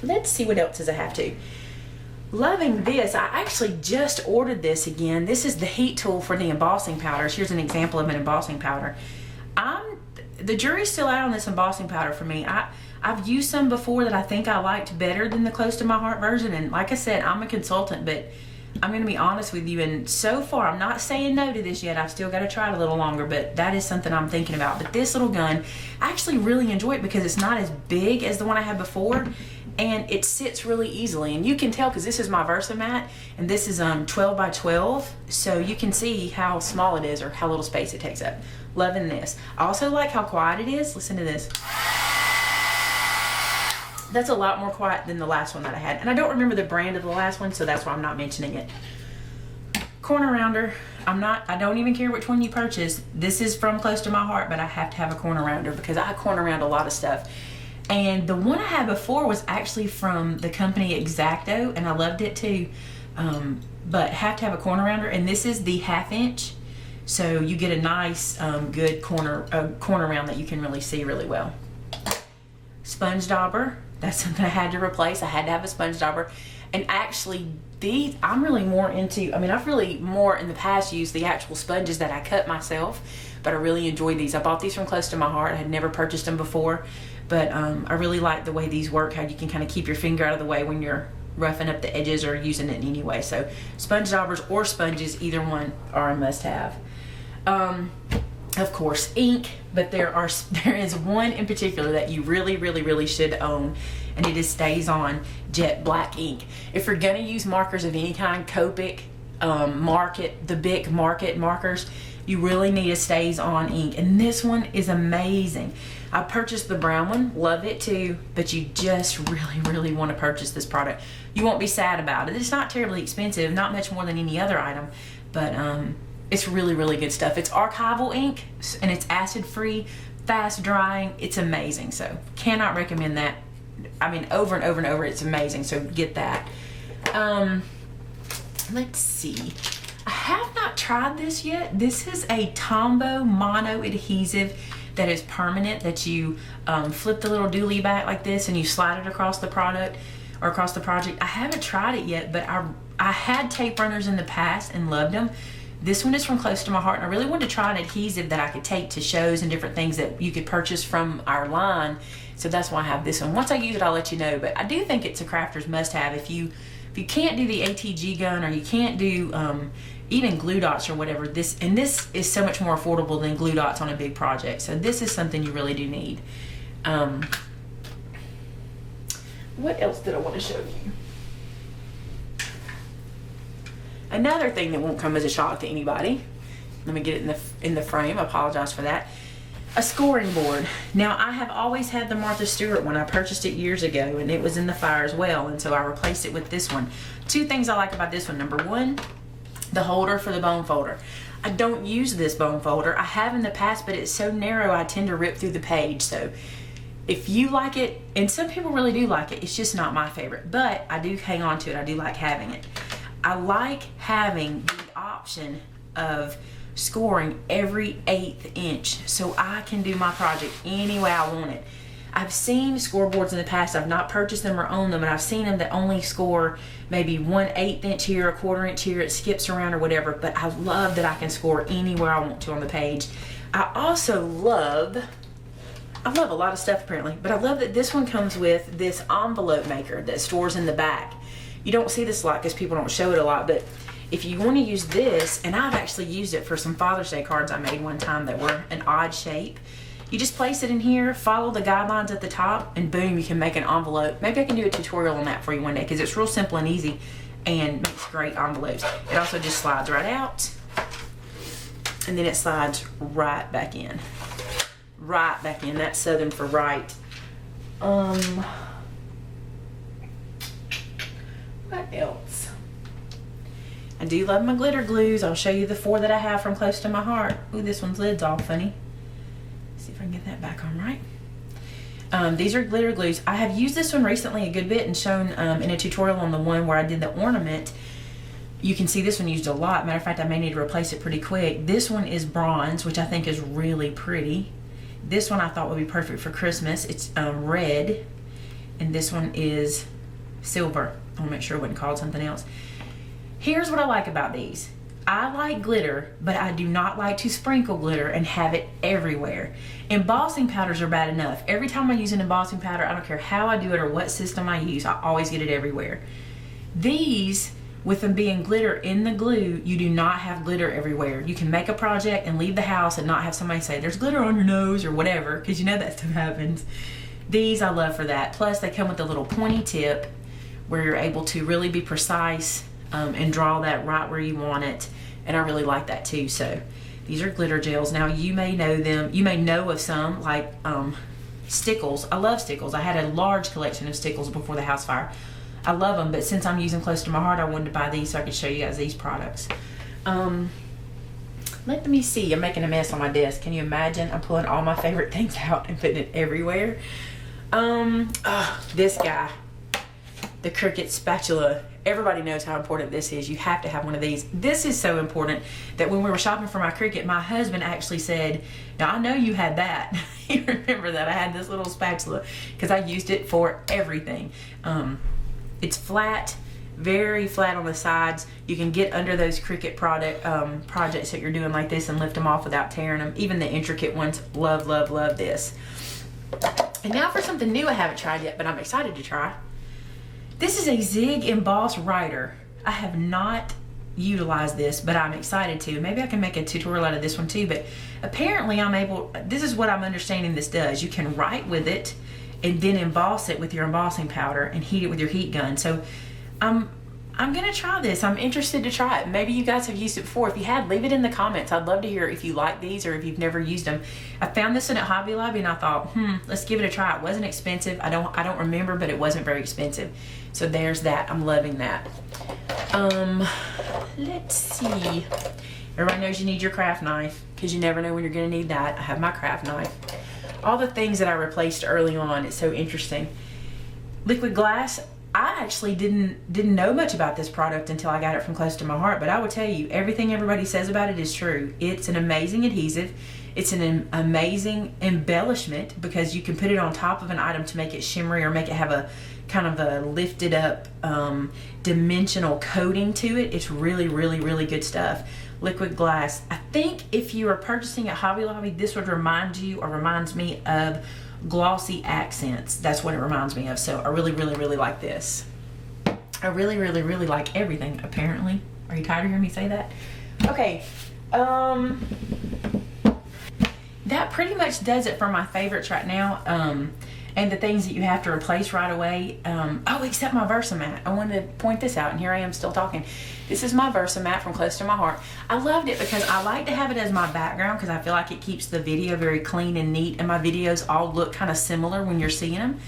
let's see what else does I have to. Loving this. I actually just ordered this again. This is the heat tool for the embossing powders. Here's an example of an embossing powder. The jury's still out on this embossing powder for me. I've used some before that I think I liked better than the Close to My Heart version, and like I said, I'm a consultant, but I'm going to be honest with you, and so far I'm not saying no to this yet. I've still got to try it a little longer, but that is something I'm thinking about. But this little gun, I actually really enjoy it because it's not as big as the one I had before, and it sits really easily. And you can tell because this is my Versamat, and this is 12 by 12, so you can see how small it is or how little space it takes up. Loving this. I also like how quiet it is. Listen to this. That's a lot more quiet than the last one that I had. And I don't remember the brand of the last one, so that's why I'm not mentioning it. Corner rounder. I don't even care which one you purchase. This is from Close to My Heart, but I have to have a corner rounder because I corner round a lot of stuff. And the one I had before was actually from the company X-Acto, and I loved it too. But have to have a corner rounder, and this is the 1/2 inch. So you get a nice, good corner round that you can really see really well. Sponge dauber. That's something I had to replace. I had to have a sponge dauber. And actually, these, I'm really more into, I've really more in the past used the actual sponges that I cut myself, but I really enjoy these. I bought these from Close to My Heart. I had never purchased them before, but I really like the way these work, how you can kind of keep your finger out of the way when you're roughing up the edges or using it in any way. So sponge daubers or sponges, either one are a must-have. Of course, ink, but there is one in particular that you really should own, and it is Stays On Jet Black ink. If you're gonna use markers of any kind, Copic, the Bic Market markers, you really need a Stays On ink, and this one is amazing. I purchased the brown one, love it too, but you just really want to purchase this product. You won't be sad about it. It's not terribly expensive, not much more than any other item, but it's really good stuff. It's archival ink, and it's acid free, fast drying. It's amazing. So cannot recommend that. Over and over, it's amazing. So get that. Let's see. I have not tried this yet. This is a Tombow mono adhesive that is permanent, that you flip the little dooley back like this and you slide it across the product or across the project. I haven't tried it yet, but I had tape runners in the past and loved them. This one is from Close to My Heart, and I really wanted to try an adhesive that I could take to shows and different things that you could purchase from our line. So that's why I have this one. Once I use it, I'll let you know. But I do think it's a crafter's must-have. If you can't do the ATG gun, or you can't do even glue dots or whatever, this is so much more affordable than glue dots on a big project. So this is something you really do need. What else did I want to show you? Another thing that won't come as a shock to anybody. Let me get it in the frame. I apologize for that. A scoring board. Now, I have always had the Martha Stewart one. I purchased it years ago, and it was in the fire as well, and so I replaced it with this one. Two things I like about this one. Number one, the holder for the bone folder. I don't use this bone folder. I have in the past, but it's so narrow I tend to rip through the page. So if you like it, and some people really do like it, it's just not my favorite, but I do hang on to it. I do like having it. I like having the option of scoring every 1/8 inch, so I can do my project any way I want it. I've seen scoreboards in the past. I've not purchased them or owned them, and I've seen them that only score maybe 1/8 inch here, 1/4 inch here. It skips around or whatever, but I love that I can score anywhere I want to on the page. I also love a lot of stuff apparently, but I love that this one comes with this envelope maker that stores in the back. You don't see this a lot because people don't show it a lot, but if you want to use this, and I've actually used it for some Father's Day cards I made one time that were an odd shape. You just place it in here, follow the guidelines at the top, and boom, you can make an envelope. Maybe I can do a tutorial on that for you one day because it's real simple and easy and makes great envelopes. It also just slides right out, and then it slides right back in. Right back in. That's Southern for right. What else? I do love my glitter glues. I'll show you the 4 that I have from Close to My Heart. Ooh, this one's lid's all funny. Let's see if I can get that back on right. These are glitter glues. I have used this one recently a good bit and shown in a tutorial on the one where I did the ornament. You can see this one used a lot. Matter of fact, I may need to replace it pretty quick. This one is bronze, which I think is really pretty. This one I thought would be perfect for Christmas. It's red, and this one is silver. I want to make sure it wasn't called something else. Here's what I like about these. I like glitter, but I do not like to sprinkle glitter and have it everywhere. Embossing powders are bad enough. Every time I use an embossing powder, I don't care how I do it or what system I use, I always get it everywhere. These, with them being glitter in the glue, you do not have glitter everywhere. You can make a project and leave the house and not have somebody say, there's glitter on your nose or whatever, because you know that stuff happens. These I love for that. Plus they come with a little pointy tip where you're able to really be precise and draw that right where you want it. And I really like that too. So these are glitter gels. Now you may know them, you may know of some like stickles. I love stickles. I had a large collection of stickles before the house fire. I love them, but since I'm using close to my heart, I wanted to buy these so I could show you guys these products. Let me see, I'm making a mess on my desk. Can you imagine? I'm pulling all my favorite things out and putting it everywhere. This guy, the Cricut spatula. Everybody knows how important this is. You have to have one of these. This is so important that when we were shopping for my Cricut, my husband actually said, now I know you had that. You remember that I had this little spatula because I used it for everything. It's flat, very flat on the sides. You can get under those Cricut projects that you're doing like this and lift them off without tearing them. Even the intricate ones, love, love, love this. And now for something new I haven't tried yet, but I'm excited to try. This is a Zig Emboss Writer. I have not utilized this, but I'm excited to. Maybe I can make a tutorial out of this one too, but apparently I'm able, this is what I'm understanding this does. You can write with it and then emboss it with your embossing powder and heat it with your heat gun. So I'm gonna try this. I'm interested to try it. Maybe you guys have used it before. If you had, leave it in the comments. I'd love to hear if you like these or if you've never used them. I found this in a Hobby Lobby and I thought, let's give it a try. It wasn't expensive. I don't remember, but it wasn't very expensive. So there's that. I'm loving that. Let's see. Everybody knows you need your craft knife because you never know when you're gonna need that. I have my craft knife. All the things that I replaced early on, it's so interesting. Liquid glass, I actually didn't know much about this product until I got it from Close to My Heart, but I will tell you, everything everybody says about it is true. It's an amazing adhesive. It's an amazing embellishment because you can put it on top of an item to make it shimmery or make it have a kind of a lifted up dimensional coating to it. It's really, really, really good stuff. Liquid glass. I think if you are purchasing at Hobby Lobby, this would remind you or reminds me of glossy accents. That's what it reminds me of. So I really, really, really like this. I really, really, really like everything, apparently. Are you tired of hearing me say that? Okay. That pretty much does it for my favorites right now. And the things that you have to replace right away. Oh, except my Versamat. I wanted to point this out, and here I am still talking. This is my Versamat from Close to My Heart. I loved it because I like to have it as my background because I feel like it keeps the video very clean and neat, and my videos all look kind of similar when you're seeing them.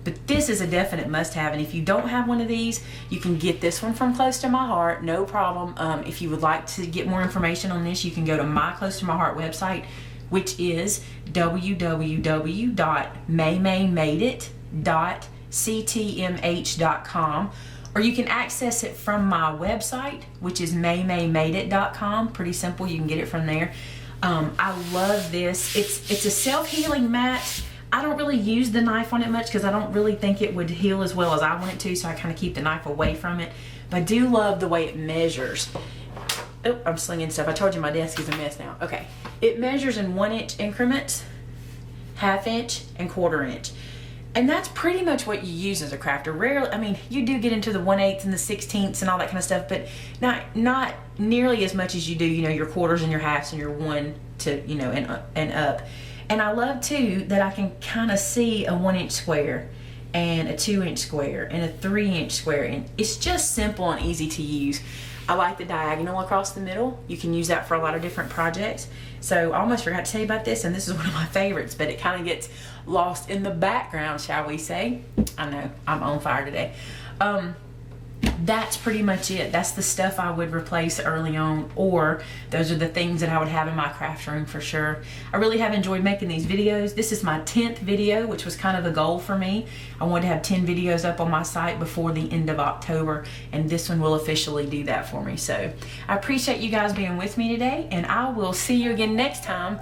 But this is a definite must-have, and if you don't have one of these, you can get this one from Close to My Heart, no problem. If you would like to get more information on this, you can go to my Close to My Heart website, which is www.maymaymadeit.ctmh.com, or you can access it from my website, which is maymaymadeit.com. Pretty simple, you can get it from there. I love this. It's a self-healing mat. I don't really use the knife on it much because I don't really think it would heal as well as I want it to, so I kind of keep the knife away from it. But I do love the way it measures. Oh, I'm slinging stuff. I told you my desk is a mess now. Okay. It measures in 1-inch increments, 1/2 inch, and 1/4 inch. And that's pretty much what you use as a crafter. Rarely, I mean, you do get into the 1/8 and the 16ths and all that kind of stuff, but not nearly as much as you do, you know, your quarters and your halves and your 1 to, you know, and up. And I love too that I can kind of see a 1-inch square and a 2-inch square and a 3-inch square, and it's just simple and easy to use. I like the diagonal across the middle. You can use that for a lot of different projects. So I almost forgot to tell you about this, and this is one of my favorites, but it kind of gets lost in the background, shall we say. I know, I'm on fire today. That's pretty much it. That's the stuff I would replace early on, or those are the things that I would have in my craft room for sure. I really have enjoyed making these videos. This is my 10th video, which was kind of the goal for me. I wanted to have 10 videos up on my site before the end of October, and this one will officially do that for me. So I appreciate you guys being with me today, and I will see you again next time.